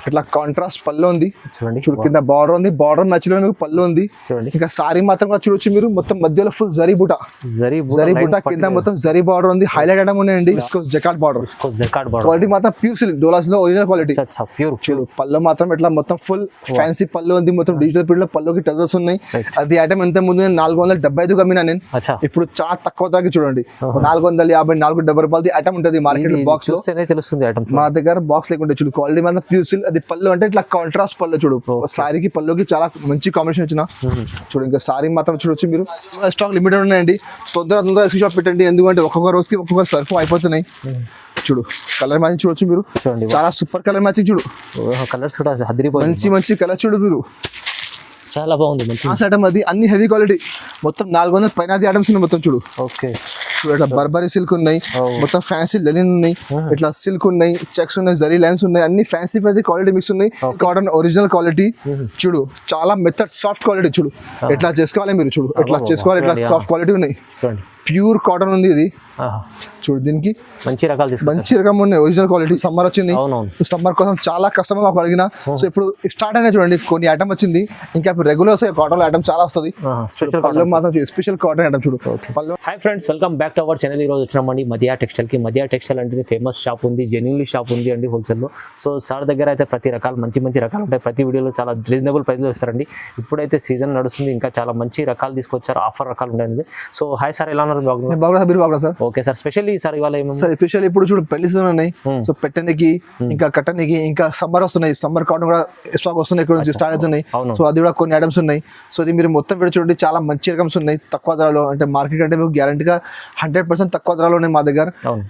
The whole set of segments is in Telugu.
ఇట్లా కాంట్రాస్ట్ పళ్ళు ఉంది చూడండి. చూడు, కింద బార్డర్ ఉంది, బార్డర్ మధ్యలో మీకు పళ్ళు ఉంది చూడండి. ఇంకా సారీ మాత్రం చూడొచ్చు మీరు, మొత్తం మధ్యలో ఫుల్ జరీ బూట కింద మొత్తం జరీ బార్డర్ ఉంది, హైలైట్ ఐటమ్ ఉన్నాయండి. జకాట్ బార్డర్ క్వాలిటీ మాత్రం ప్యూర్ సిల్క్ డోలాస్ లో ఒరిజినల్ క్వాలిటీ. చూడు పళ్ళు మాత్రం ఇట్లా మొత్తం ఫుల్ ఫ్యాన్సీ పళ్ళు ఉంది, మొత్తం డిజిటల్ ప్రింట్ లో పళ్ళుకి టెజర్స్ ఉన్నాయి. అది ఐటమ్ ఎంత ముందు నేను 475 కమ్మినా నేను, ఇప్పుడు చాలా తక్కువ ధరకి చూడండి 450 470 రూపాయలది ఐటమ్ ఉంటుంది మార్కెట్ బాక్స్ లో. తెలుస్తుంది మా దగ్గర బాక్స్ లేకుంటే చూడు క్వాలిటీ మాత్రం ప్యూర్ సిల్క్. అది పళ్ళు అంటే ఇట్లా కాంట్రాస్ట్ పళ్ళు చూడు, సారీకి పళ్ళుకి చాలా మంచి కాంబినేషన్ వచ్చిన చూడు. ఇంకా సారీ మాత్రం చూడొచ్చు మీరు, స్టాక్ లిమిటెడ్ ఉన్నాయండి, తొందరగా ఎస్క్యూ షాప్ పెట్టండి, ఎందుకంటే ఒక్కొక్క రోజుకి ఒక్కొక్క సర్ఫ్ అయిపోతున్నాయి. చూడు కలర్ మ్యాచింగ్ చూడొచ్చు మీరు, చాలా సూపర్ కలర్ మ్యాచింగ్ చూడు, కలర్స్ కూడా మంచి కలర్ చూడు మీరు, చాలా బాగుంది. ఐటమ్ అది అన్ని హెవీ క్వాలిటీ, మొత్తం 400 పైన ఐటమ్స్ ఉన్నాయి మొత్తం చూడు. ఓకే చూడు ఇట్లా బర్బరీ సిల్క్ ఉన్నాయి, మొత్తం ఫ్యాన్సీ లెనిన్ ఉన్నాయి, ఇట్లా సిల్క్ ఉన్నాయి, చెక్స్ ఉన్నాయి, జరీ లైన్స్ ఉన్నాయి, అన్ని ఫ్యాన్సీ క్వాలిటీ మిక్స్ ఉన్నాయి. కాటన్ ఒరిజినల్ క్వాలిటీ చూడు, చాలా మెథడ్ సాఫ్ట్ క్వాలిటీ చూడు, ఎట్లా చేసుకోవాలి మీరు చూడు, ఎట్లా చేసుకోవాలి, ఇట్లా సాఫ్ట్ క్వాలిటీ ఉన్నాయి, ప్యూర్ కాటన్ ఉంది ఇది చూడు. దీనికి మంచి రకం ఉన్నాయి, ఒరిజినల్ క్వాలిటీ. సమ్మర్ వచ్చింది, సమ్మర్ కోసం చాలా కస్టమర్ మాకు అడిగిన, సో ఇప్పుడు స్టార్ట్ అయినా చూడండి కొన్ని ఐటమ్ వచ్చింది, ఇంకా ఇప్పుడు రెగ్యులర్ వస్తాయి కాటన్ ఐటమ్ చాలా వస్తుంది, స్పెషల్ కాటన్ ఐటమ్ చూడు. Hi friends, welcome back to our channel. ఈ రోజు వచ్చినామండి మధ్య టెక్స్టైల్ కి. మధ్య టెక్స్టైల్ అంటే ఫేమస్ షాప్ ఉంది, జెన్యూన్లీ షాప్ ఉంది అండి హోల్సేల్ లో. సో సార్ దగ్గర అయితే ప్రతి రకాలు మంచి రకాలు ఉంటాయి, ప్రతి వీడియోలో చాలా రీజనబుల్ ప్రైస్ లో ఇస్తారండి. ఇప్పుడైతే సీజన్ నడుస్తుంది, ఇంకా చాలా మంచి రకాలు తీసుకొచ్చారు, ఆఫర్ రకాలు ఉంటాయండి. సో హాయ్ సార్, ఎలా ఉన్నారు? బాగున్నా sir. Okay sir, specially sir ఇవాళ స్పెషల్ ఇప్పుడు చూడు పెళ్లి సీజన్ ఉన్నాయి, సో పెట్టడానికి ఇంకా కట్టడానికి ఇంకా సమ్మర్ వస్తున్నాయి, సమ్మర్ కాటన్ కూడా స్టాక్ వస్తున్నాయి, ఇక్కడ నుంచి స్టార్ట్ అవుతున్నాయి. సో అది కూడా కొన్ని ఐటమ్స్ ఉన్నాయి. సో ఇది మీరు మొత్తం వీడియో చూడండి, చాలా మంచి ఐటమ్స్ ఉన్నాయి తక్కువ ధరలో, అంటే మార్కెట్ అంటే మీకు గ్యారంటీగా 100% తక్కువ ధరలో ఉన్నాయి మా దగ్గర.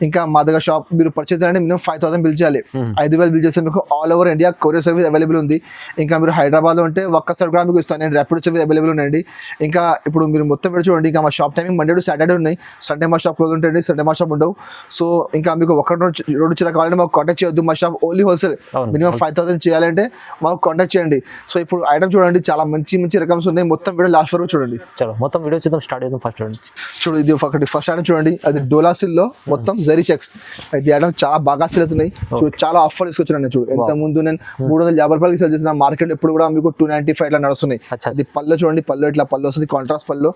ఇంకా మా దగ్గర షాప్ మీరు పర్చేస్ చేయాలంటే మినిమం 5000 బిల్ చేయాలి, 5000 బిల్ చేస్తే మీకు all over India courier service available ఉంది. ఇంకా మీరు హైదరాబాద్ లో ఉంటే ఒక్క సైడ్ కూడా మీకు ఇస్తాను నేను, ర్యాపిడ్ సర్వీస్ అవైలబుల్ ఉన్నాయండి. ఇంకా ఇప్పుడు మీరు మొత్తం వీడియో చూడండి, ఇంకా మా shop timing Monday to Saturday ఉన్నాయి, సండే మా షాప్ క్లోజ్ ఉంటుంది, సండే మా షాప్ ఉండవు. సో ఇంకా మీకు ఒక రెండు చిన్న కావాలంటే మాకు కాంటాక్ట్ చేయొద్దు, మా షాప్ ఓన్లీ హోల్సేల్, మినిమం 5000 చేయాలంటే మాకు కాంటాక్ట్ చేయండి. సో ఇప్పుడు ఐటమ్ చూడండి, చాలా మంచి రకమ్స్ ఉన్నాయి, మొత్తం వీడియో లాస్ట్ వరకు చూడండి. మొత్తం వీడియో చూద్దాం, స్టార్ట్ చేద్దాం. చూడు ఇది ఒకటి ఫస్ట్ ఐటమ్ చూడండి, అది డోలా సిల్ లో మొత్తం జరీ చెక్స్, ఇది ఐటమ్ చాలా బాగా సేల్ అవుతున్నాయి. చూడు చాలా ఆఫర్ తీసుకొచ్చాను చూడు, ఎంత ముందు నేను 350 రూపాయలకి సేల్ చేసిన, మార్కెట్ ఇప్పుడు కూడా మీకు 295 ఇట్లా నడుస్తున్నాయి. అది పళ్ళు చూడండి, పళ్ళు ఇట్లా పళ్ళు వస్తుంది, కాంట్రాస్ట్ పళ్ళు.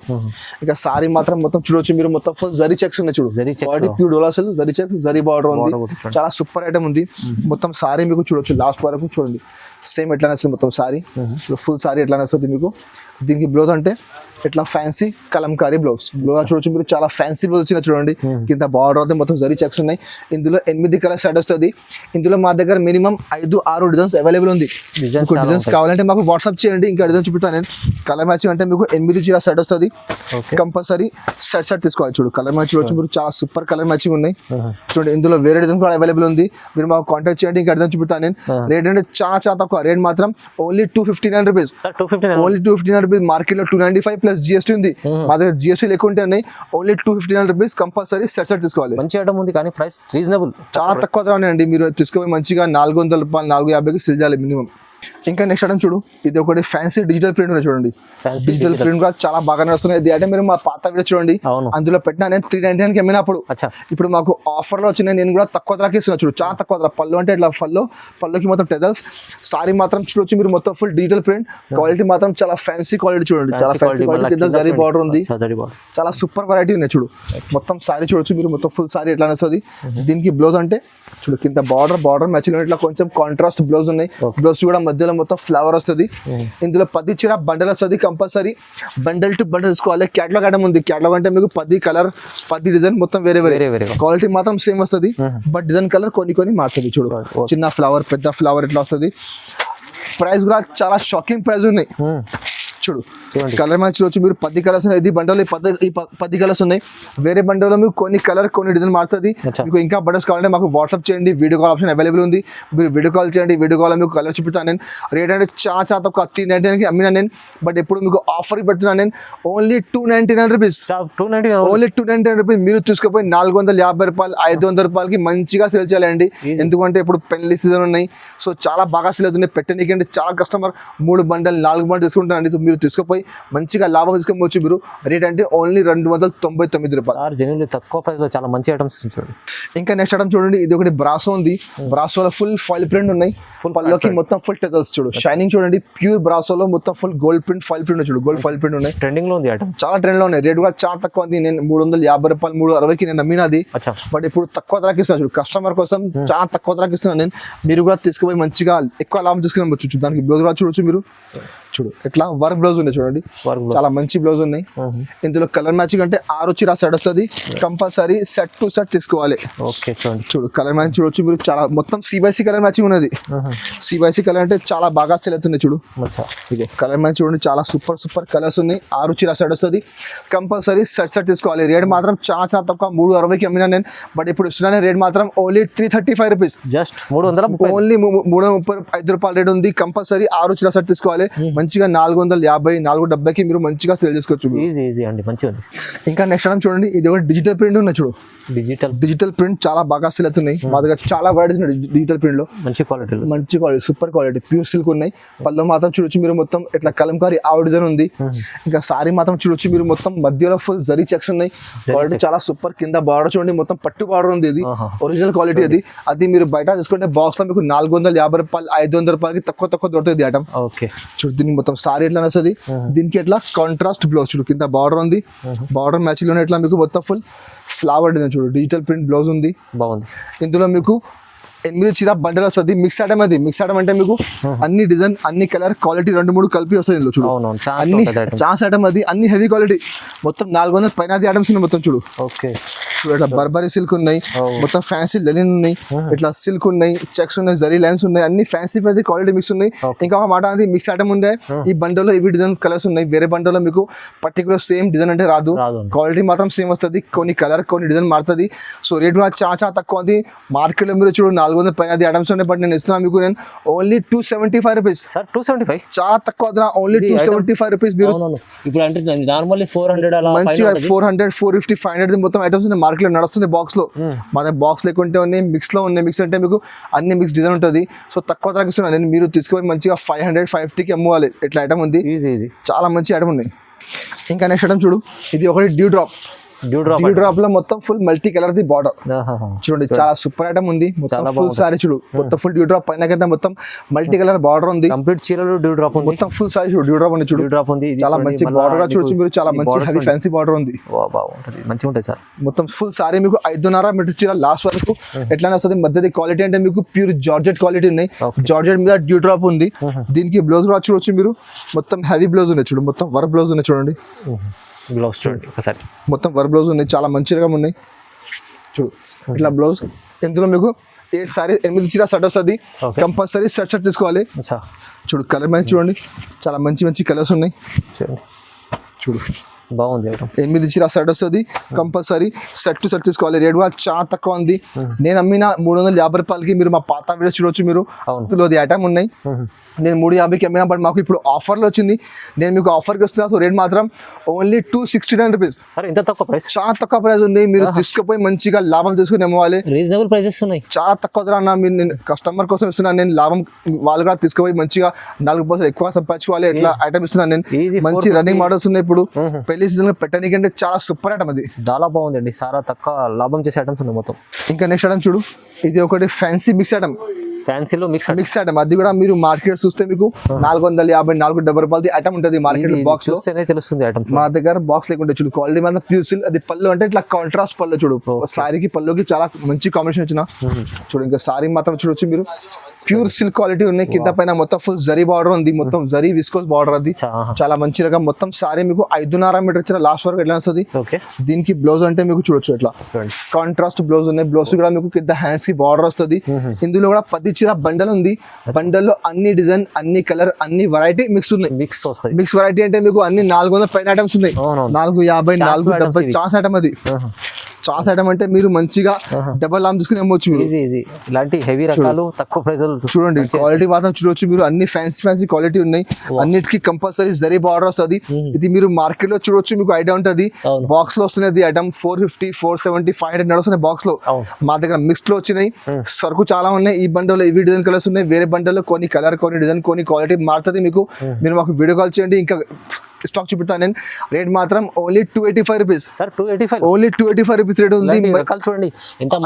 ఇంకా సారీ మాత్రం మొత్తం చూడొచ్చు మీరు, మొత్తం ఫుల్ జరీ చెక్స్ ఉన్నాయి చూడు, ప్యూర్ డోలా సిల్ జరీ చెక్స్, జరీ బార్డర్ ఉంది, చాలా సూపర్ ఐటమ్ ఉంది. మొత్తం సారీ మీకు చూడొచ్చు లాస్ట్ వరకు చూడండి, సేమ్ ఎట్లా వస్తుంది మొత్తం సారీ, ఫుల్ సారీ ఎట్లా వస్తుంది మీకు. దీనికి బ్లౌజ్ అంటే ఇట్లా ఫ్యాన్సీ కలంకారీ బ్లౌజ్ చూడొచ్చు మీరు, చాలా ఫ్యాన్సీ బ్లౌజ్ వచ్చిన చూడండి, కింద బార్డర్ అయితే మొత్తం జరీ చెక్స్ ఉన్నాయి. ఇందులో 8 కలర్ సెట్ వస్తుంది. ఇందులో మా దగ్గర మినిమం 5-6 డిజైన్స్ అవైలబుల్ ఉంది. డిజైన్స్ కావాలంటే మాకు వాట్సాప్ చేయండి, ఇంకా డిజైన్ చూపిస్తాను నేను. కలర్ మ్యాచింగ్ అంటే మీకు 8 చీర సెట్ వస్తుంది, కంపల్సరీ సెట్ తీసుకోవాలి. చూడు కలర్ మ్యాచింగ్ చూడొచ్చు మీరు, చాలా సూపర్ కలర్ మ్యాచింగ్ ఉన్నాయి చూడండి. ఇందులో వేరే డిజైన్స్ కూడా అవైలబుల్ ఉంది, మీరు మాకు కాంటాక్ట్ చేయండి, ఇంకా డిజైన్ చూపిస్తాను నేను. రేట్ అంటే చాలా తక్కువ, రేట్ మాత్రం only 259 rupees, only 259 rupees. Market లో 295 ప్లస్ జిఎస్టీ ఉంది, మా దగ్గర జిఎస్టీ లేకుంటే ఓన్లీ 259 రూపీస్, కంపల్సరీ సెట్ తీసుకోవాలి. మంచి ఐటమ్ ఉంది కానీ ప్రైస్ రీజనబుల్, చాలా తక్కువ ధర అండి. మీరు తీసుకోవాలి మంచిగా 400 రూపాయలు 450కి సెల్ చేయాలి మినిమం. ఇంకా నెక్స్ట్ ఐటమ్ చూడు, ఇది ఒకటి ఫ్యాన్సీ డిజిటల్ ప్రింట్ ఉన్నాయి చూడండి, డిజిటల్ ప్రింట్ కూడా చాలా బాగా నడుస్తున్నాయి. ఇది అంటే మీరు మా పాత వీడియో చూడండి, అందులో పెట్టినా నేను 399కి అమ్మినప్పుడు, ఇప్పుడు మాకు ఆఫర్ లో వచ్చినాయి, నేను కూడా తక్కువ ధరకి ఇస్తున్నా చూడు, చాలా తక్కువ ధర. పళ్ళు అంటే ఇట్లా పళ్ళుకి మొత్తం టెజల్స్, సారీ మాత్రం చూడొచ్చు మీరు, మొత్తం ఫుల్ డిజిటల్ ప్రింట్, క్వాలిటీ మాత్రం చాలా ఫ్యాన్సీ క్వాలిటీ చూడండి, చాలా ఫ్యాన్సీ క్వాలిటీ, కింద జరీ బార్డర్ ఉంది, చాలా సూపర్ వెరైటీ ఉన్నాయి చూడు. మొత్తం సారీ చూడొచ్చు మీరు, మొత్తం ఫుల్ సారీ ఎట్లా వస్తుంది. దీనికి బ్లౌజ్ అంటే చూడు, కింద బార్డర్ మ్యాచింగ్ ఇట్లా కొంచెం కాంట్రాస్ట్ బ్లౌజ్ ఉన్నాయి, బ్లౌజ్ కూడా మధ్యలో మొత్తం ఫ్లవర్ వస్తుంది. ఇందులో 10 చీర బండల్ వస్తుంది, కంపల్సరీ బండల్ టు బండల్ తీసుకోవాలి. క్యాటలాగ్ ఐటమ్ ఉంది, క్యాటలాగ్ అంటే మీకు 10 కలర్ 10 డిజైన్ మొత్తం వేరే క్వాలిటీ మాత్రం సేమ్ వస్తుంది, బట్ డిజైన్ కలర్ కొన్ని మారుతుంది. చూడు చిన్న ఫ్లవర్, పెద్ద ఫ్లవర్ ఇట్లా వస్తుంది. ప్రైస్ కూడా చాలా షాకింగ్ ప్రైస్ ఉన్నాయి చూడు. కలర్ మ్యాచ్ వచ్చి మీరు 10 కలర్స్ ఉన్నాయి, ఇది బండల్ 10 కలర్స్ ఉన్నాయి. వేరే బండల్లో మీకు కొన్ని కలర్ కొన్ని డిజైన్ మారుతుంది. మీకు ఇంకా బండల్స్ కావాలంటే మాకు వాట్సాప్ చేయండి, వీడియో కాల్ ఆప్షన్ అవైలబుల్ ఉంది, మీరు వీడియో కాల్ చేయండి, వీడియో కాల్ మీకు కలర్ చూపిస్తాను నేను. రేట్ అంటే చాలా తక్కువ, 399కి అమ్మినా నేను, బట్ ఇప్పుడు మీకు ఆఫర్ పెడుతున్నాను నేను, ఓన్లీ 299 రూపీస్, ఓన్లీ 299 రూపీస్. మీరు తీసుకుపోయి 450 రూపాయలు 500 రూపాయలకి మంచిగా సేల్ చేయాలండి, ఎందుకంటే ఇప్పుడు పెళ్లి సీజన్ ఉన్నాయి, సో చాలా బాగా సేల్ అవుతున్నాయి. పెట్టనీకండి చాలా కస్టమర్ 3 బండల్ 4 బండల్ తీసుకుంటానండి. మీరు తీసుకుపోయి మంచిగా లాభం తీసుకోవచ్చు. మీరు రేట్ అంటే ఓన్లీ 299 రూపాయలు. సార్ జెన్యున్లీ తక్కువ ప్రైస్ లో చాలా మంచి ఐటమ్స్ చూడండి. ఇంకా నెక్స్ట్ ఐటమ్ చూడండి, ఇది ఒకటి బ్రాసో ఉంది. బ్రాసోలో ఫుల్ ఫాయిల్ ప్రింట్ ఉన్నాయి. పల్లోకి మొత్తం ఫుల్ టెజల్స్ చూడు, షైనింగ్ చూడండి. ప్యూర్ బ్రాసోలో మొత్తం full gold print foil print చూడు, గోల్డ్ ఫాయిల్ ప్రింట్ ఉన్నాయి. ట్రెండింగ్ లో ఉంది ఐటమ్, చాలా ట్రెండ్ లో ఉన్నాయి. రేట్ కూడా చాలా తక్కువ ఉంది. నేను 350 రూపాయలు 360కి నేను నమ్మినది, బట్ ఇప్పుడు తక్కువ ధరకి ఇస్తున్నాను చూడు. కస్టమర్ కోసం చాలా తక్కువ ధరకి ఇస్తున్నాను నేను. మీరు కూడా తీసుకుపోయి మంచిగా ఎక్కువ లాభం తీసుకుని వచ్చు. దానికి బ్లౌజ్ కూడా చూడొచ్చు మీరు. చూడు ఎట్లా వర్క్ బ్లౌజ్ ఉన్నాయి చూడండి, చాలా మంచి బ్లౌజ్ ఉన్నాయి. ఇందులో కలర్ మ్యాచింగ్ అంటే 6 చీర సెట్ వస్తుంది. కంపల్సరీ సెట్ టు సెట్ తీసుకోవాలి. ఓకే చూడండి, చూడు కలర్ మ్యాచింగ్ చూడొచ్చు మీరు. చాలా మొత్తం సిబైసి కలర్ మ్యాచింగ్ ఉన్నది. సిబైసి కలర్ అంటే చాలా బాగా సెల్ అవుతున్నాయి చూడు. ఇదే కలర్ మ్యాచింగ్ చూడండి, చాలా సూపర్ కలర్స్ ఉన్నాయి. 6 చీర సెట్ వస్తుంది. కంపల్సరీ సెట్ తీసుకోవాలి. రేట్ మాత్రం చాలా తక్కువ, 360కి అమ్మినా నేను. బట్ ఇప్పుడు ఇస్తున్నాను రేట్ మాత్రం ఓన్లీ 335 రూపీస్, జస్ట్ 330, ఓన్లీ 335 రూపాయలు రేట్ ఉంది. కంపల్సరీ 6 చీర సెట్ తీసుకోవాలి. మంచిగా 450 470కి మీరు మంచిగా సేల్ చేసుకోవచ్చు. ఈజీ అండి, మంచిగా. ఇంకా నెక్స్ట్ ఐటమ్ చూడండి, ఇది ఒక డిజిటల్ ప్రింట్ ఉన్నాయి చూడు. డిజిటల్ ప్రింట్ చాలా బాగా సేల్ అవుతున్నాయి. మా దగ్గర చాలా వెరైటీస్ ఉన్నాయి డిజిటల్ ప్రింట్ లో. మంచి quality super quality pure silk ఉన్నాయి. పళ్ళు మాత్రం చూడొచ్చు మీరు, మొత్తం ఇట్లా కలంకారీ ఆవు డిజైన్ ఉంది. ఇంకా సారీ మాత్రం చూడొచ్చు మీరు, మొత్తం మధ్యలో ఫుల్ జరీ చెక్స్ ఉన్నాయి. క్వాలిటీ చాలా సూపర్. కింద బార్డర్ చూడండి, మొత్తం పట్టు బార్డర్ ఉంది. ఇది ఒరిజినల్ క్వాలిటీ. అది మీరు బయట తీసుకుంటే బాక్స్ లో మీకు 450 రూపాయలు 500 రూపాయలకి తక్కువ దొరుకుతుంది ఐటమ్. ఓకే చూడు, దీనికి మొత్తం సారీ ఎట్లా వస్తుంది. దీనికి ఎట్లా కాంట్రాస్ట్ బ్లౌజ్ చూడు, కింద బార్డర్ ఉంది. బార్డర్ మ్యాచ్ లోనే ఎట్లా మీకు మొత్తం ఫుల్ ఫ్లవర్ డిజైన్ చూడు. డిజిటల్ ప్రింట్ బ్లౌజ్ ఉంది, బాగుంది. ఇందులో మీకు 8 చీర బండల్ వస్తుంది. మిక్స్ ఐటమ్ అది. మిక్స్ ఐటమ్ అంటే మీకు అన్ని డిజైన్ అన్ని కలర్ క్వాలిటీ 2-3 కలిపి వస్తుంది ఇందులో చూడు. అన్ని ఛాన్స్ ఐటమ్ అది, అన్ని హెవీ క్వాలిటీ. మొత్తం 400 పైన ఐటమ్స్ ఉన్నాయి మొత్తం చూడు. ఓకే చూడు, ఇట్లా బర్బరీ సిల్క్ ఉన్నాయి, మొత్తం ఫ్యాన్సీ లెనిన్ ఉన్నాయి, ఇట్లా సిల్క్ ఉన్నాయి, చెక్స్ ఉన్నాయి, జరీ లైన్స్ ఉన్నాయి, అన్ని ఫ్యాన్సీ క్వాలిటీ మిక్స్ ఉన్నాయి. ఇంకా ఒక మాట అది మిక్స్ ఐటమ్ ఉండే. ఈ బండల్లో ఇవి డిజైన్ కలర్స్ ఉన్నాయి. వేరే బండల్లో మీకు పర్టికులర్ సేమ్ డిజైన్ అంటే రాదు. క్వాలిటీ మాత్రం సేమ్ వస్తుంది, కొన్ని కలర్ కొన్ని డిజైన్ మారుతుంది. సో రేట్ కూడా చాలా తక్కువ ఉంది. మార్కెట్ లో మీరు చూడు 400 పైన ఐటమ్స్ ఉన్నాయి. బట్ నేను ఇస్తున్నాను మీకు నేను ఓన్లీ 275 రూపీస్. సార్ 275 చాలా తక్కువ, ఓన్లీ 275 రూపీస్. మీరు ఇప్పుడు అంటే నార్మల్లీ 400 అలా మంచిగా 400 450 500 మొత్తం ఐటమ్స్ ఉన్నాయి. మార్కెట్ లో నడుస్తుంది బాక్స్ లో. మా దగ్గర బాక్స్ లేకుంటే ఉన్నాయి, మిక్స్ లో ఉన్నాయి. మిక్స్ అంటే మీకు అన్ని మిక్స్ డిజైన్ ఉంటుంది. సో తక్కువ ధరకు ఇస్తున్నాను నేను. మీరు తీసుకుపోయి మంచిగా 500 550కి అమ్ముకోవాలి. ఇట్లా ఐటమ్ ఉంది, చాలా మంచి ఐటమ్ ఉన్నాయి. ఇంకా నెక్స్ట్ ఐటమ్ చూడు, ఇది ఒకటి డ్యూ డ్రాప్ లో మొత్తం full multi colour the border చూడండి. చాలా సూపర్ ఐటమ్ ఉంది. మొత్తం ఫుల్ సారీ చూడు, మొత్తం ఫుల్ డ్యూ డ్రాప్ పైన కింద మొత్తం మల్టీ కలర్ బార్డర్ ఉంది. కంప్లీట్ చీరలో డ్యూ డ్రాప్ ఉంది. మొత్తం ఫుల్ సారీ చూడు, డ్యూ డ్రాప్ ఉంది చూడు. చాలా మంచి బార్డర్ చూడొచ్చు మీరు. చాలా మంచి హెవీ ఫ్యాన్సీ బార్డర్ ఉంది. మంచిగా ఉంటుంది సార్. మొత్తం ఫుల్ సారీ మీకు 5.5 మీటర్ చీర లాస్ట్ వరకు ఎట్లా వస్తుంది. మధ్యది క్వాలిటీ అంటే మీకు ప్యూర్ జార్జెట్ క్వాలిటీ ఉన్నాయి. జార్జెట్ మీద డ్యూ డ్రాప్ ఉంది. దీనికి బ్లౌజ్ కూడా చూడొచ్చు మీరు. మొత్తం హెవీ బ్లౌజ్ ఉన్నాయి చూడు, మొత్తం వర్క్ బ్లౌజ్ ఉన్నాయి చూడండి. బ్లౌజ్ చూడండి ఒకసారి, మొత్తం వర్క్ బ్లౌజ్ ఉన్నాయి, చాలా మంచిగా ఉన్నాయి చూడు. ఇట్లా బ్లౌజ్. ఇందులో మీకు 8 చీర సెట్ వస్తుంది. కంపల్సరీ సెట్ తీసుకోవాలి. చూడు కలర్ మ్యాచ్ చూడండి, చాలా మంచి కలర్స్ ఉన్నాయి చూడు. బాగుంది. 8 చీర సెట్ వస్తుంది. కంపల్సరీ సెట్ టు సెట్ తీసుకోవాలి. రేట్ కూడా చాలా తక్కువ ఉంది. నేను అమ్మిన 350 రూపాయలకి. మీరు మా పాత వీడియోస్ చూడొచ్చు మీరు. ఇందులో ఐటమ్ ఉన్నాయి. నేను 350కి అమ్మినా, బట్ మాకు ఇప్పుడు ఆఫర్లో వచ్చింది. నేను మీకు ఆఫర్కి వస్తున్నా. సో రేట్ మాత్రం ఓన్లీ 269 రూపీస్. సార్ ఇంత తక్కువ ప్రైస్? చాలా తక్కువ ప్రైస్ ఉంది. మీరు తీసుకుపోయి మంచిగా లాభం తీసుకుని అమ్మాలి. రీజనబుల్ ప్రైసెస్ ఉన్నాయి, చాలా తక్కువ ధర అన్న. మీరు నేను కస్టమర్ కోసం ఇస్తున్నాను. నేను లాభం వాళ్ళు కూడా తీసుకుపోయి మంచిగా 4% ఎక్కువ సంపాదించుకోవాలి. ఎట్లా ఐటమ్ ఇస్తున్నాను నేను. మంచి రన్నింగ్ మోడల్స్ ఉన్నాయి ఇప్పుడు. పెళ్లి సీజన్ పెట్టడానికి అంటే చాలా సూపర్ ఐటమ్ అది. చాలా బాగుందండి, చాలా తక్కువ లాభం చేసే ఐటమ్స్ ఉన్నాయి మొత్తం. ఇంకా నెక్స్ట్ ఐటమ్ చూడు, ఇది ఒకటి ఫ్యాన్సీ మిక్స్ ఐటమ్. ఫ్యాన్సీలో మిక్స్ ఐటమ్ అది కూడా మీరు మార్కెట్ చూస్తే మీకు 450 470 రూపాయలు ఐటమ్ ఉంటుంది మార్కెట్ బాక్స్ లో. తెలుస్తుంది ఐటమ్. మా దగ్గర బాక్స్ లేకుంటే చూడు, క్వాలిటీ మీద ప్యూర్ సిల్క్. అది పళ్ళు అంటే ఇట్లా కాంట్రాస్ట్ పళ్ళు చూడు. సారీకి పళ్ళుకి చాలా మంచి కాంబినేషన్ వచ్చిన చూడు. ఇంకా సారీ మాత్రం చూడొచ్చు మీరు. ప్యూర్ సిల్క్ క్వాలిటీ ఉన్నాయి. కింద పైన మొత్తం ఫుల్ జరీ బార్డర్ ఉంది. మొత్తం జరీ విస్కోస్ బార్డర్ అది. చాలా మంచి రకం. మొత్తం సారీ మీకు 5.5 మీటర్ వచ్చిన లాస్ట్ వరకు ఎట్లా వస్తుంది. దీనికి బ్లౌజ్ అంటే మీకు చూడొచ్చు ఇట్లా కాంట్రాస్ట్ బ్లౌజ్ ఉన్నాయి. బ్లౌజ్ కూడా మీకు కింద హ్యాండ్స్ కి బార్డర్ వస్తుంది. ఇందులో కూడా 10 చీర బండల్ ఉంది. బండల్లో అన్ని డిజైన్, అన్ని కలర్, అన్ని వెరైటీ మిక్స్ ఉన్నాయి. మిక్స్ వెరైటీ అంటే మీకు అన్ని 400 పైన ఐటమ్స్ ఉన్నాయి. 450 470 ఛాన్స్ ఐటమ్ అది. చాస్ ఐటమ్ అంటే మీరు మంచిగా డబల్ ఆర్మ్ తీసుకుని అమ్మవచ్చు మీరు. ఈజీ ఇలాంటి హెవీ రకాలు తక్కువ ప్రైస్ చూడండి క్వాలిటీ మాత్రం చూడొచ్చు మీరు, అన్ని ఫ్యాన్సీ క్వాలిటీ ఉన్నాయి. అన్నిటికీ కంపల్సరీ జరీ బార్డర్ వస్తుంది. ఇది మీరు మార్కెట్ లో చూడొచ్చు, మీకు ఐడియా ఉంటుంది. బాక్స్ లో వస్తున్నది ఐటమ్ 450, 470, 500 నడుస్తున్నాయి బాక్స్ లో. మా దగ్గర మిక్స్డ్ లో వచ్చినాయి. సరుకు చాలా ఉన్నాయి. ఈ బండల్లో ఇవి డిజైన్ కలర్స్ ఉన్నాయి, వేరే బండల్లో కొన్ని కలర్, కొన్ని డిజైన్, కొన్ని క్వాలిటీ మారుతుంది మీకు. మీరు మాకు వీడియో కాల్ చేయండి, ఇంకా స్టాక్ చూపిస్తాను నేను. రేట్ మాత్రం only 285 rupees sir. 285 only 285 rupees rate ఉంది. చూడండి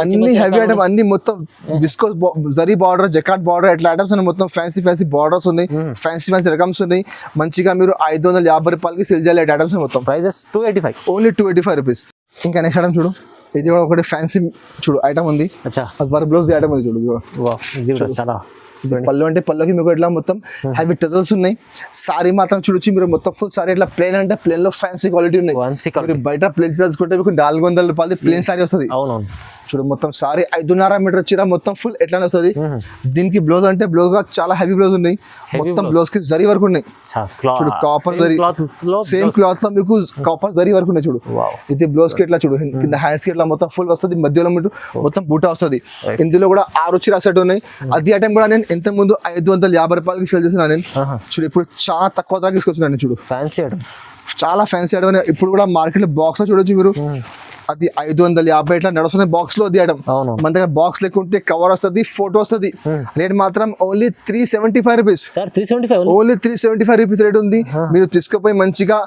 అన్ని హెవీ ఐటమ్, అన్ని మొత్తం viscose zari border, jacquard border ఇట్లా ఐటమ్స్ అన్ని మొత్తం ఫ్యాన్సీ బార్డర్స్ ఉన్నాయి, ఫ్యాన్సీ రకమ్స్ ఉన్నాయి. మంచిగా మీరు 550 రూపాయలకి సేల్ చేయాలి ఐటమ్స్ మొత్తం. Prices 285 only 285 rupees. ఇంకా నెక్స్ట్ ఐటమ్ చూడు, ఇది కూడా ఒకటి ఫ్యాన్సీ చూడు ఐటమ్ ఉంది. వర్క్ బ్లౌజ్ ఐటమ్ ఉంది చూడు. చాలా పళ్ళు అంటే పళ్ళకి మీకు ఇట్లా మొత్తం హెవీ టజల్స్ ఉన్నాయి. సారీ మాత్రం చూడొచ్చు మీరు, మొత్తం ఫుల్ సారీ ఇట్లా ప్లేన్ అంటే ప్లేన్ లో ఫ్యాన్సీ క్వాలిటీ ఉన్నాయి. మీరు బయట ప్లేన్ చూసుకుంటే మీకు 400 రూపాయలు ప్లేన్ సారీ వస్తుంది. చూడు మొత్తం సారీ 5.5 మీటర్ వచ్చిన మొత్తం ఫుల్ ఎట్లా వస్తుంది. దీనికి బ్లౌజ్ అంటే బ్లౌజ్ గా చాలా హెవీ బ్లౌజ్ ఉన్నాయి. మొత్తం బ్లౌజ్ కి జరీ వర్క్ ఉన్నాయి. చూడు కాపర్ జరీ, సేమ్ క్లాత్ లో మీకు కాపర్ జరీ వర్క్ ఉన్నాయి. చూడు ఇది బ్లౌజ్ కి ఎట్లా చూడు, కింద హ్యాండ్స్ కి ఎట్లా మొత్తం ఫుల్ వస్తుంది. మధ్యలో మొత్తం బూటా వస్తుంది. ఇందులో కూడా 6 చీర సెట్ ఉన్నాయి. అది ఐటమ్ కూడా నేను ఇంత ముందు 550 రూపాయలకి సేల్ చేసిన నేను. చూడు ఇప్పుడు చాలా తక్కువ ధరకి తీసుకొచ్చిన చూడు. ఫ్యాన్సీ ఐటమ్, చాలా ఫ్యాన్సీ ఐటమ్. ఇప్పుడు కూడా మార్కెట్ లో బాక్స్ లో చూడొచ్చు మీరు, అది 550 ఇట్లా నడుస్తుంది బాక్స్ లో. అది ఐటమ్ మన దగ్గర బాక్స్ లేకుంటే కవర్ వస్తుంది, ఫోటో వస్తుంది. రేట్ మాత్రం only 375 rupees. Only 375 rupees rate ఉంది. మీరు తీసుకుపోయి మంచిగా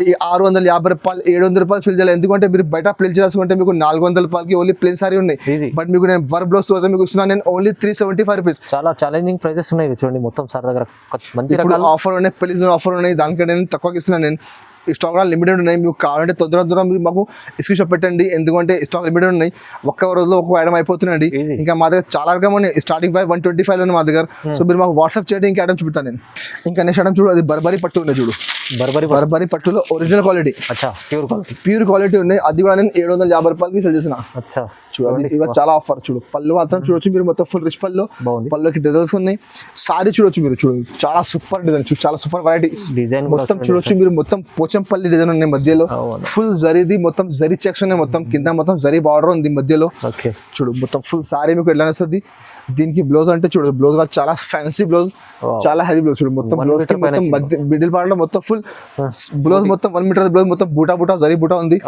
650 రూపాయలు, 700 రూపాయలు ఫిల్ చేయాలి. ఎందుకంటే మీరు బయట ప్లేన్ చేసుకుంటే మీకు 400 రూపాయలకి ఓన్లీ ప్లేన్ సారీ ఉన్నాయి. బట్ మీకు నేను వర్క్ బ్లౌజ్ మీకు ఇస్తున్నాను నేను ఓన్లీ 375 రూపీస్. చాలా ఛాలెంజింగ్ ప్రైజెస్ ఉన్నాయి చూడండి. మొత్తం సార్ దగ్గర మంచి ఆఫర్ ఉన్నాయి, పెళ్లి ఆఫర్ ఉన్నాయి. దానికంటే నేను తక్కువకి ఇస్తున్నాను నేను. ఈ స్టాక్ లిమిటెడ్ ఉన్నాయి. మీకు కావాలంటే తొందర మీరు మాకు స్క్రీన్ షాట్ పెట్టండి, ఎందుకంటే స్టాక్ లిమిటెడ్ ఉన్నాయి. ఒక్క రోజులో ఒక ఐటమ్ అయిపోతున్నాయండి. ఇంకా మా దగ్గర చాలా రకం ఉన్నాయి. స్టార్టింగ్ ప్రైస్ 125 ఉన్నాయి మా దగ్గర. సో మీరు మాకు వాట్సాప్ చేయండి, ఇంకా ఐటమ్ చూపుతాను నేను. ఇంకా నెక్స్ట్ ఐటమ్ చూడు, అది బర్బరీ పట్టు ఉన్నాయి. చూడు బర్బరీ పట్టులో ఒరిజినల్ క్వాలిటీ, ప్యూర్ క్వాలిటీ ఉన్నాయి. అది కూడా నేను 750 రూపాయలకి సేల్ చేసిన. చూడండి ఇవాళ చాలా ఆఫర్. చూడు పళ్ళు మాత్రం చూడొచ్చు మీరు, మొత్తం ఫుల్ రిచ్ పళ్ళుకి డిజైన్స్ ఉన్నాయి. సారీ చూడొచ్చు మీరు, చూడండి చాలా సూపర్ డిజైన్, చాలా సూపర్ వెరైటీ డిజైన్ మొత్తం చూడొచ్చు మీరు. మొత్తం పోచంపల్లి డిజైన్ ఉన్నాయి మధ్యలో, ఫుల్ జరీది మొత్తం జరీ చెక్స్ ఉన్నాయి. మొత్తం కింద మొత్తం జరీ బార్డర్ ఉంది మధ్యలో. చూడు మొత్తం ఫుల్ సారీ మీకు ఎట్లా వస్తుంది. దీనికి బ్లౌజ్ అంటే చూడు, బ్లౌజ్ చాలా ఫ్యాన్సీ బ్లౌజ్, చాలా హెవీ బ్లౌజ్. చూడు మొత్తం బ్లౌజ్ కి మొత్తం మిడిల్ పార్ట్ లో మొత్తం ఫుల్ బ్లౌజ్, మొత్తం 1 మీటర్ బ్లౌజ్, మొత్తం బూటా జరీ బూటా ఉంది.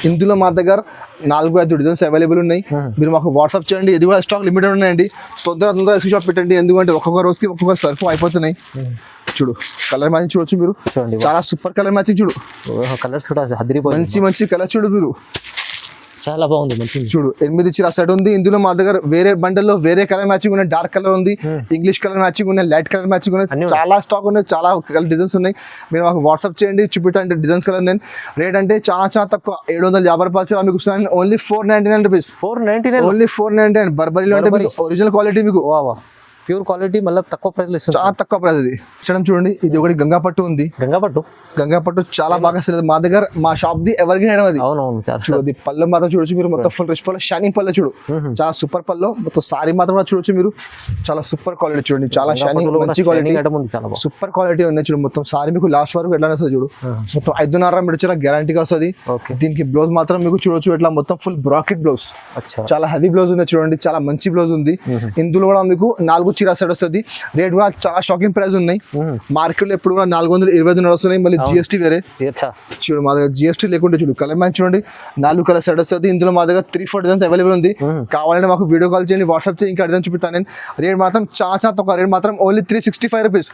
ఇందులో మా దగ్గర 4-5 డిజైన్స్ అవైలబుల్ ఉన్నాయి. మీరు మాకు వాట్సాప్ చేయండి. ఇది కూడా స్టాక్ లిమిటెడ్ ఉన్నాయండి. తొందరగా స్క్రీన్ షాట్ పెట్టండి, ఎందుకంటే ఒక్కొక్క రోజుకి ఒక్కొక్క సర్ఫ్ అయిపోతున్నాయి. చూడు కలర్ మ్యాచింగ్ చూడొచ్చు మీరు, చాలా సూపర్ కలర్ మ్యాచింగ్. చూడు కలర్స్ కూడా మంచి కలర్ చూడు మీరు, చాలా బాగుంది. మంచి చూడు 8 చీర సెట్ ఉంది. ఇందులో మా దగ్గర వేరే బండల్లో వేరే కలర్ మ్యాచింగ్ ఉన్నాయి. డార్క్ కలర్ ఉంది, ఇంగ్లీష్ కలర్ మ్యాచింగ్ ఉన్నాయి, లైట్ కలర్ మ్యాచింగ్ ఉన్నాయి. చాలా స్టాక్ ఉన్నాయి, చాలా డిజైన్స్ ఉన్నాయి. మీరు మాకు వాట్సాప్ చేయండి, చూపిస్తాను డిజైన్స్ కలర్. నేను రేట్ అంటే చాలా తక్కువ, 750 రూపాయలు మీకు ఇస్తున్నాను. Only 499 rupees. ఓన్లీ 499. బర్బరీలో అంటే మీకు ఒరిజినల్ క్వాలిటీ, మీకు ప్యూర్ క్వాలిటీ, మళ్ళీ తక్కువ ప్రైస్ లో ఇస్తుంది. చాలా తక్కువ ప్రైస్. ఇది చూడండి, ఇది ఒకటి గంగాపట్టు ఉంది. గంగాపట్టు చాలా బాగా మా దగ్గర, మా షాప్ ది ఎవరికి అది. చూడండి పళ్ళు మాత్రం చూడొచ్చు మీరు, మొత్తం ఫుల్ రిచ్ పళ్ళు, షైనింగ్ పళ్ళు. చూడు చాలా సూపర్ పళ్ళు. మొత్తం సారీ మాత్రం కూడా చూడొచ్చు మీరు, చాలా సూపర్ క్వాలిటీ. చూడండి చాలా షైనింగ్, మంచి క్వాలిటీ, సూపర్ క్వాలిటీ ఉన్నాయి. చూడు మొత్తం సారీ మీకు లాస్ట్ వరకు ఎట్లా వస్తుంది. చూడు మొత్తం 5.5 మీటర్ గ్యారంటీగా వస్తుంది. దీనికి బ్లౌజ్ మాత్రం మీకు చూడొచ్చు ఇట్లా మొత్తం ఫుల్ బ్రాకెట్ బ్లౌజ్, చాలా హెవీ బ్లౌజ్ ఉంది. చూడండి చాలా మంచి బ్లౌజ్ ఉంది. ఇందులో కూడా మీకు 4 చీర సెట్ వస్తుంది. రేట్ కూడా చాలా షాకింగ్ ప్రైస్ ఉన్నాయి. మార్కెట్ లో ఎప్పుడు కూడా 425 నడుస్తున్నాయి. మళ్ళీ జిఎస్టీ వేరే. చూడు మా దగ్గర జిఎస్టీ లేకుంటే చూడు కలర్ మ్యాచ్ చూడండి, 4 కలర్ సెట్ వస్తుంది. ఇందులో మా దగ్గర 3-4 డిజైన్స్ అవైలబుల్ ఉంది. కావాలంటే మాకు వీడియో కాల్ చేయండి, వాట్సాప్ చేయండి, ఇంకా డిజైన్ చూపిస్తాను నేను. రేట్ మాత్రం చాలా తక్కువ. రేట్ మాత్రం ఓన్లీ 365 రూపీస్.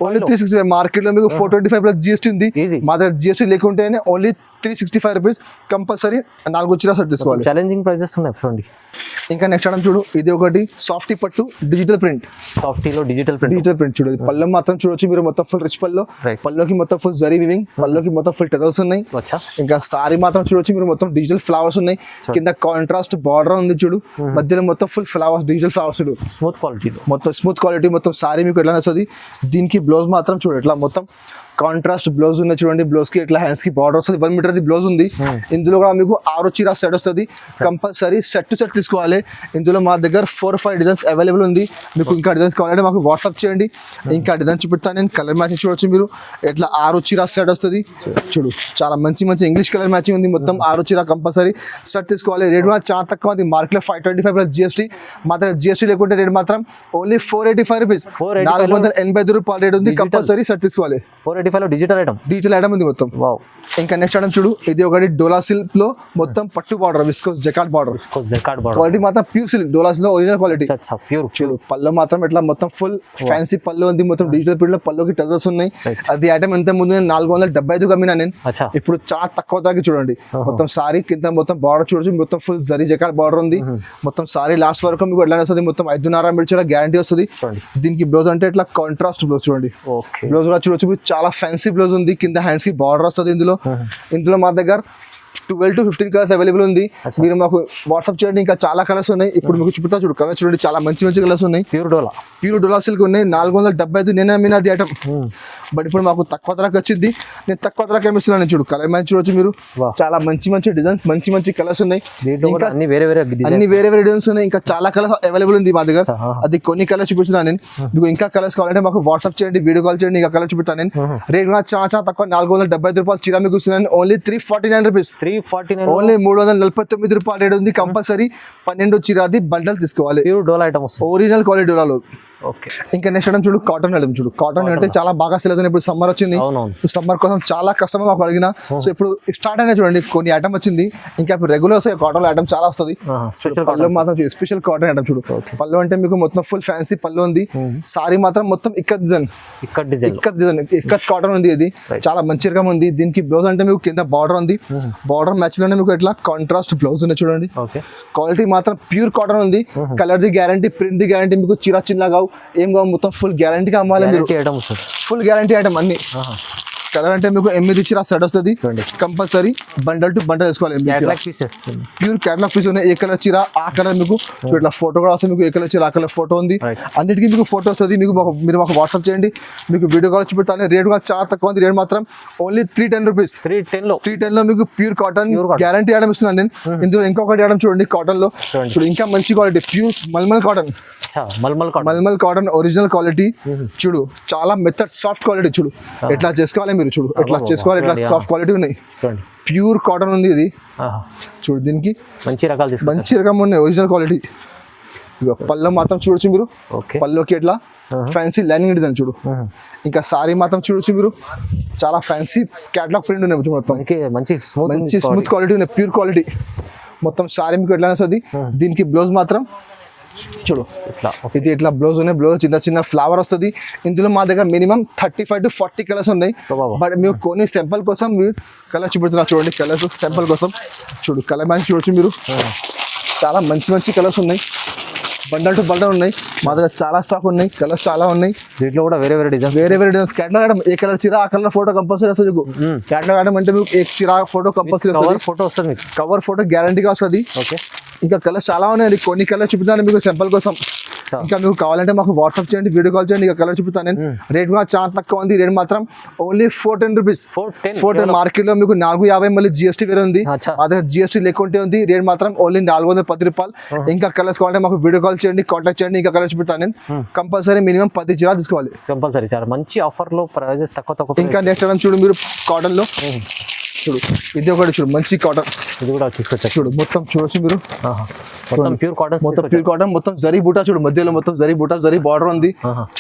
ఓన్లీ 365. మార్కెట్ లో మీకు 425 ప్లస్ జిఎస్టీ ఉంది. మా దగ్గర జిఎస్టీ లేకుంటే ఓన్లీ 365 రూపీస్. కంపల్సరీ 4 చీర సెట్ తీసుకోవాలి. ఛాలెంజింగ్ ప్రైజెస్ ఉన్నాయి చూడండి. ఇంకా నెక్స్ట్ ఐటమ్ చూడు, ఇది ఒకటి సాఫ్టీ పట్టు డిజిటల్ ప్రింట్. డిజిటల్ ప్రింట్ చూడు. పళ్ళు మాత్రం చూడొచ్చు మీరు, మొత్తం ఫుల్ రిచ్ పళ్ళు. పళ్ళుకి మొత్తం ఫుల్ జరీ వివింగ్, పళ్ళుకి మొత్తం ఫుల్ టెజల్స్ ఉన్నాయి. ఇంకా సారీ మాత్రం చూడొచ్చు మీరు, మొత్తం డిజిటల్ ఫ్లవర్స్ ఉన్నాయి. కింద కాంట్రాస్ట్ బార్డర్ ఉంది. చూడు మధ్యలో మొత్తం ఫుల్ ఫ్లవర్స్, డిజిటల్ ఫ్లవర్స్. చూడు స్మూత్ క్వాలిటీ, మొత్తం సారీ మీకు ఎట్లా వస్తుంది. దీనికి బ్లౌజ్ మాత్రం చూడు ఎట్లా మొత్తం కాంట్రాస్ట్ బ్లౌజ్ ఉన్న చూడండి, బ్లౌజ్ కి ఇట్లా హ్యాండ్స్ కి బార్డర్ వస్తుంది, 1 మీటర్ ది బ్లౌజ్ ఉంది. ఇందులో కూడా మీకు 6 చీర సెట్ వస్తుంది. కంపల్సరీ సెట్ టు సెట్ తీసుకోవాలి. ఇందులో మా దగ్గర 4-5 డిజైన్స్ అవైలబుల్ ఉంది. మీకు ఇంకా డిజైన్స్ కావాలంటే మాకు వాట్సాప్ చేయండి, ఇంకా డిజైన్ చూపిస్తాను నేను. కలర్ మ్యాచింగ్ చూడొచ్చు మీరు, ఇట్లా 6 చీర సెట్ వస్తుంది. చూడు చాలా మంచి మంచి ఇంగ్లీష్ కలర్ మ్యాచింగ్ ఉంది. మొత్తం 6 చీర కంపల్సరీ సెట్ తీసుకోవాలి. రేట్ కూడా చాలా తక్కువ ఉంది, మార్కెట్లో 525 ప్లస్ GST. మా దగ్గర GST లేకుంటే రేట్ మాత్రం ఓన్లీ 485 రూపీస్, 485 రూపాయలు రేట్ ఉంది. కంపల్సరీ సెట్ తీసుకోవాలి. 485 లో డిజిటల్ ఐటమ్ ఉంది మొత్తం. ఇంకా నెక్స్ట్ ఐటమ్ చూడు, ఇది ఒకటి డోలా సిల్క్ లో మొత్తం పట్టు బార్డర్, విస్కోస్ జకాట్ బార్డర్. క్వాలిటీ మాత్రం ప్యూర్ సిల్క్, డోలా సిల్క్ లో ఒరిజినల్ క్వాలిటీ. చూడు పళ్ళు మాత్రం ఇట్లా మొత్తం ఫుల్ ఫ్యాన్సీ పళ్ళు ఉంది. మొత్తం డిజిటల్ ప్రింట్ లో పళ్ళుకి టజర్స్ ఉన్నాయి. అది ఐటమ్ ఎంత ముందు 475 కమ్మినా నేను, ఇప్పుడు చాలా తక్కువ ధరకి చూడండి. మొత్తం సారీ కింద మొత్తం బార్డర్ చూడొచ్చు, మొత్తం ఫుల్ జరీ జకాట్ బార్డర్ ఉంది. మొత్తం సారీ లాస్ట్ వరకు మీకు ఎట్లా వస్తుంది, మొత్తం 5.5 మీటర్ గ్యారంటీ వస్తుంది. దీనికి బ్లౌజ్ అంటే ఇట్లా కాంట్రాస్ట్ బ్లౌజ్ చూడండి. బ్లౌజ్ కూడా చూడొచ్చు, చాలా ఫ్యాన్సీ బ్లౌజ్ ఉంది. కింద హ్యాండ్స్ కి బార్డర్ వస్తుంది. ఇందులో మా దగ్గర 12 to 15 కలర్స్ అవైలబుల్ ఉంది. మీరు మాకు వాట్సాప్ చేయండి, ఇంకా చాలా కలర్స్ ఉన్నాయి. ఇప్పుడు మీకు చూపుతా చూడు, కలర్స్ చూడండి, చాలా మంచి మంచి కలర్స్ ఉన్నాయి. ప్యూర్ డోలా సిల్క్ ఉన్నాయి. 475 నేను అమ్మిన అది ఐటమ్, బట్ ఇప్పుడు మాకు తక్కువ ధరకు వచ్చింది. నేను తక్కువ ధరకు ఏమిస్తున్నాను చూడు. కలర్ మ్యాచ్ చూడొచ్చు మీరు, చాలా మంచి మంచి డిజైన్స్, మంచి మంచి కలర్స్ ఉన్నాయి. అన్ని వేరే వేరే డిజైన్స్ ఉన్నాయి. ఇంకా చాలా కలర్స్ అవైలబుల్ ఉంది మా దగ్గర. అది కొన్ని కలర్స్ చూపిస్తున్నాను నేను. మీకు ఇంకా కలర్స్ కావాలంటే మాకు వాట్సాప్ చేయండి, వీడియో కాల్ చేయండి, ఇంకా కలర్ చూపిస్తాను నేను. రేట్ కూడా చాలా తక్కువ, 475 రూపాయలు చీర మీకు ఇస్తున్నాను. ఓన్లీ 349 రూపీస్, ఓన్లీ 349 రూపాయలు రేట్ ఉంది. కంపల్సరీ 12 చీరాది బండల్ తీసుకోవాలి. ఒరిజినల్ క్వాలిటీ డోలాలో. ఇంకా నెక్స్ట్ ఐటమ్ చూడు, కాటన్ ఐటమ్ చూడు. కాటన్ అంటే చాలా బాగా సెల్ అవుతుంది. ఇప్పుడు సమ్మర్ వచ్చింది, సమ్మర్ కోసం చాలా కస్టమర్ మాకు అడిగిన. సో ఇప్పుడు స్టార్ట్ అయినా చూడండి, కొన్ని ఐటమ్ వచ్చింది. ఇంకా ఇప్పుడు రెగ్యులర్ వస్తాయి కాటన్ ఐటమ్ చాలా వస్తుంది. పళ్ళు మాత్రం చూడు, స్పెషల్ కాటన్ ఐటమ్ చూడు. పళ్ళు అంటే మీకు మొత్తం ఫుల్ ఫ్యాన్సీ పళ్ళు ఉంది. సారీ మాత్రం మొత్తం ఇక్కత్ డిజైన్ కాటన్ ఉంది. ఇది చాలా మంచి రకం ఉంది. దీనికి బ్లౌజ్ అంటే మీకు కింద బార్డర్ ఉంది. బార్డర్ మ్యాచ్ లోనే మీకు ఇట్లా కాంట్రాస్ట్ బ్లౌజ్ ఉంది చూడండి. క్వాలిటీ మాత్రం ప్యూర్ కాటన్ ఉంది. Colour the guarantee, print the guarantee. మీకు చిరా చిన్న కావు, ఏం కావు, మొత్తం ఫుల్ గ్యారంటీగా అమ్మాలి మీరు. ఫుల్ గ్యారంటీ ఐటమ్ అన్ని. కలర్ అంటే మీకు 8 చీర సెట్ వస్తుంది. కంపల్సరీ బండల్ టు బండల్ వేసుకోవాలి. ప్యూర్ క్యాటలాగ్ పీస్ ఉన్నాయి. ఏ కలర్ చీర ఆ కలర్ మీకు ఇట్లా ఫోటో కూడా వస్తుంది. మీకు ఏ కలర్ చీర ఆ కలర్ ఫోటో ఉంది. అన్నిటికీ మీకు ఫోటో వస్తుంది. మీరు మాకు వాట్సాప్ చేయండి, మీకు వీడియో కాల్ చూపెడతాను. రేట్ కూడా చాలా తక్కువ ఉంది. రేట్ మాత్రం ఓన్లీ 310 రూపీస్. 310 లో మీకు ప్యూర్ కాటన్ గ్యారంటీ ఐటమ్ ఇస్తున్నాను నేను. ఇందులో ఇంకొకటి ఐటమ్ చూడండి, కాటన్ లో చూడు, ఇంకా మంచి quality, pure mulmul cotton original quality. చూడు చాలా మెథడ్ సాఫ్ట్ క్వాలిటీ. చూడు ఎట్లా చేసుకోవాలి మీరు, చూడు ఎట్లా చేసుకోవాలి, ఎట్లా సాఫ్ట్ క్వాలిటీ ఉన్నాయి. ప్యూర్ కాటన్ ఉంది ఇది. చూడు దీనికి మంచి రకం ఉన్నాయి, ఒరిజినల్ క్వాలిటీ. పళ్ళు మాత్రం చూడొచ్చు మీరు, పళ్ళుకి ఎట్లా ఫ్యాన్సీ లైనింగ్ డిజైన్ చూడు. ఇంకా సారీ మాత్రం చూడొచ్చు మీరు, చాలా ఫ్యాన్సీ క్యాటలాగ్ ప్రింట్ ఉన్నాయి. మొత్తం మంచి స్మూత్ క్వాలిటీ ఉన్నాయి, ప్యూర్ క్వాలిటీ. మొత్తం సారీ మీకు ఎట్లా వస్తుంది. దీనికి బ్లౌజ్ మాత్రం చూడు ఇది ఇట్లా బ్లౌజ్ ఉన్నాయి. బ్లౌజ్ చిన్న చిన్న ఫ్లవర్ వస్తుంది. ఇందులో మా దగ్గర మినిమం 35 to 40 కలర్స్ ఉన్నాయి. బట్ మేము కొన్ని సింపుల్ కోసం మీరు కలర్ చూపెడుతున్నా చూడండి. కలర్స్ సింపుల్ కోసం చూడు, కలర్ మ్యాచ్ చూడొచ్చు మీరు. చాలా మంచి మంచి కలర్స్ ఉన్నాయి. బండల్ టు బండల్ ఉన్నాయి. మా దగ్గర చాలా స్టాక్ ఉన్నాయి, కలర్స్ చాలా ఉన్నాయి. దీంట్లో కూడా వేరే వేరే డిజైన్స్. క్యాటలాగ్ ఐటమ్, ఏ కలర్ చీర ఆ కలర్ ఫోటో కంపల్సరీ వస్తుంది మీకు. క్యాటలాగ్ ఐటమ్ అంటే మీకు ఏ చీర ఫోటో కంపల్సరీ వస్తుంది. కవర్ ఫోటో గ్యారంటీగా వస్తుంది. ఇంకా కలర్స్ చాలా ఉన్నాయి. కొన్ని కలర్ చూపుతాను మీకు సింపుల్ కోసం. ఇంకా మీకు కావాలంటే మాకు వాట్సాప్ చేయండి, వీడియో కాల్ చేయండి, ఇంకా కలర్ చూపుతాను నేను. రేట్ కూడా చాలా తక్కువ ఉంది. రేట్ మాత్రం ఓన్లీ 410 రూపీస్. 410 మార్కెట్ లో మీకు 450 మళ్ళీ GST వేరే ఉంది. అదే GST లేకుంటే ఉంది. రేట్ మాత్రం ఓన్లీ 410 రూపాయలు. ఇంకా కలర్స్ కావాలంటే మాకు వీడియో కాల్ చేయండి, కాంటాక్ట్ చేయండి, ఇంకా కలర్ చూపుతాను నేను. కంపల్సరీ మినిమం 10 చీర తీసుకోవాలి. కంపల్సరీ సార్, మంచి ఆఫర్ లో ప్రైజెస్ తక్కువ. ఇంకా నెక్స్ట్ చూడు మీరు, కాటన్ లో చూడు, ఇది ఒకటి చూడు, మంచి కాటన్. ఇది కూడా తీసుకొచ్చా చూడు, మొత్తం చూడొచ్చు మీరు. మొత్తం ప్యూర్ కాటన్, మొత్తం జరీ బూటా చూడు, మధ్యలో మొత్తం జరీ బూటా, జరీ బార్డర్ ఉంది.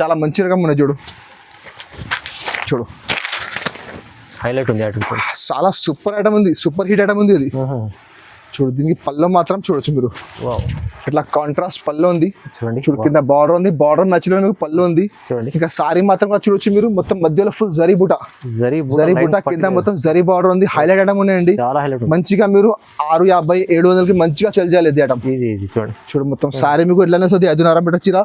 చాలా మంచి రకం ఉన్నాయి చూడు. హైలైట్ ఉంది ఐటమ్, చాలా సూపర్ ఐటమ్ ఉంది, సూపర్ హిట్ ఐటమ్ ఉంది ఇది. చూడు దీనికి పళ్ళు మాత్రం చూడొచ్చు మీరు. ఇట్లా కాంట్రాస్ట్ పళ్ళు ఉంది చూడండి. చూడు కింద బార్డర్ ఉంది, బార్డర్ మ్యాచ్ లో మీకు పళ్ళు ఉంది చూడండి. ఇంకా సారీ మాత్రం చూడొచ్చు మీరు, మొత్తం మధ్యలో ఫుల్ జరీ బూటా, కింద మొత్తం జరీ బార్డర్ ఉంది. హైలైట్ ఐటమ్ ఉన్నాయండి, మంచిగా మీరు 650-700కి మంచిగా సెల్ చేయాలి ఇది ఐటమ్. చూడు మొత్తం సారీ మీకు ఎట్లా వస్తుంది, 5.5 మీటర్ చీర.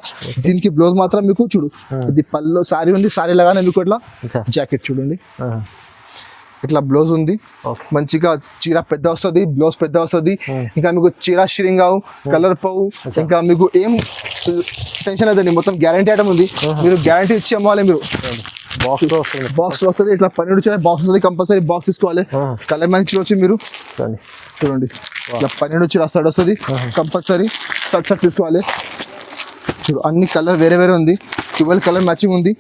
దీనికి బ్లౌజ్ మాత్రం మీకు చూడు, ఇది పళ్ళు సారీ ఉంది, సారీ లాగానే మీకు ఇట్లా జాకెట్ చూడండి. ఇట్లా బ్లౌజ్ ఉంది, మంచిగా చీర పెద్ద వస్తుంది, బ్లౌజ్ పెద్ద వస్తుంది. ఇంకా మీకు చీర షిరింగ్ అవు, కలర్ పోవు, ఇంకా మీకు ఏం టెన్షన్ లేదండి. మొత్తం గ్యారంటీ ఐటమ్ ఉంది. మీరు గ్యారంటీ ఇచ్చి అమ్మాలి మీరు. బాక్స్ లో వస్తుంది బాక్స్ వస్తుంది, ఇట్లా పన్నెండు వచ్చిన బాక్స్ వస్తుంది, కంపల్సరీ బాక్స్ తీసుకోవాలి. కలర్ మ్యాచ్ వచ్చి మీరు చూడండి. చూడండి ఇట్లా పన్నెండు వచ్చి షర్ట్ వస్తుంది, కంపల్సరీ షర్ట్ తీసుకోవాలి. చూడు అన్ని కలర్ వేరే వేరే ఉంది, 12 కలర్ మ్యాచింగ్ ఉంది.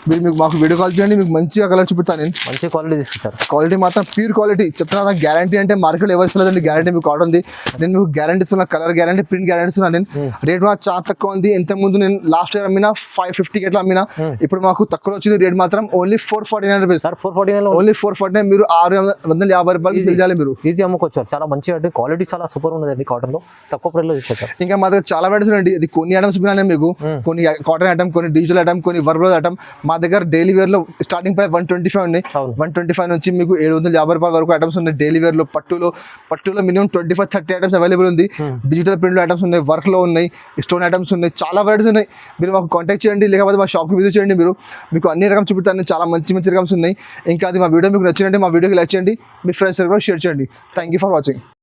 మీరు మీకు మాకు వీడియో కాల్ చేయండి, మీకు మంచిగా కలర్ చూపిస్తాను నేను. మంచి క్వాలిటీ తీసుకొచ్చారు. క్వాలిటీ మాత్రం ప్యూర్ క్వాలిటీ చెప్తున్నా. గ్యారంటీ అంటే మార్కెట్లో ఎవరు ఇస్తలేదండి, గ్యారంటీ మీకు కావడం ఉంది. నేను మీకు గ్యారంటీ ఇస్తున్నా, కలర్ గ్యారంటీ, ప్రింట్ గ్యారంటీ ఇస్తున్నా. నేను రేట్ మాత్రం చాలా తక్కువ ఉంది. ఇంత ముందు నేను లాస్ట్ ఇయర్ అమ్మినా 550 ఎట్లా అమ్మినా, ఇప్పుడు మాకు తక్కువ వచ్చింది. రేట్ మాత్రం ఓన్లీ 449 రూపీస్. 449 ఓన్లీ 449. మీరు 650 రూపాయలు సేల్ చేయాలి. మీరు ఈజీ అమ్ముకోవచ్చు. చాలా మంచిగా క్వాలిటీ చాలా సూపర్ ఉన్నదండి. కాటన్ లో తక్కువ ప్రైస్ లో తీసుకొచ్చారు. ఇంకా మా దగ్గర చాలా వెరైటీస్ అండి. ఇది కొన్ని ఐటమ్స్ మీకు, కొన్ని కాటన్ ఐటమ్, కొన్ని డిజిటల్ ఐటమ్, కొన్ని వర్బల్ ఐటమ్. మా దగ్గర డైలీ వేర్ లో స్టార్టింగ్ ప్రైస్ 125 ఉన్నాయి. 125 నుంచి మీకు 750 రూపాయల వరకు ఐటమ్స్ ఉన్నాయి. డైలీ వేర్ లో పట్టులో మినిమం 25-30 ఐటమ్స్ అవైలబుల్ ఉంది. డిజిటల్ ప్రింట్ ఐటమ్స్ ఉన్నాయి, వర్క్ లో ఉన్నాయి, స్టోన్ ఐటమ్స్ ఉన్నాయి, చాలా వెరైటీస్ ఉన్నాయి. మీరు మాకు కాంటాక్ట్ చేయండి, లేకపోతే మా షాప్కి విజిట్ చేయండి. మీరు మీకు అన్ని రకం చూపుతాను, చాలా మంచి రకమ్స్ ఉన్నాయి. ఇంకా అది మా వీడియో మీకు నచ్చినట్టే మా వీడియోకి లైక్ చేయండి, మీ ఫ్రెండ్స్ కూడా షేర్ చేయండి. Thank you for watching.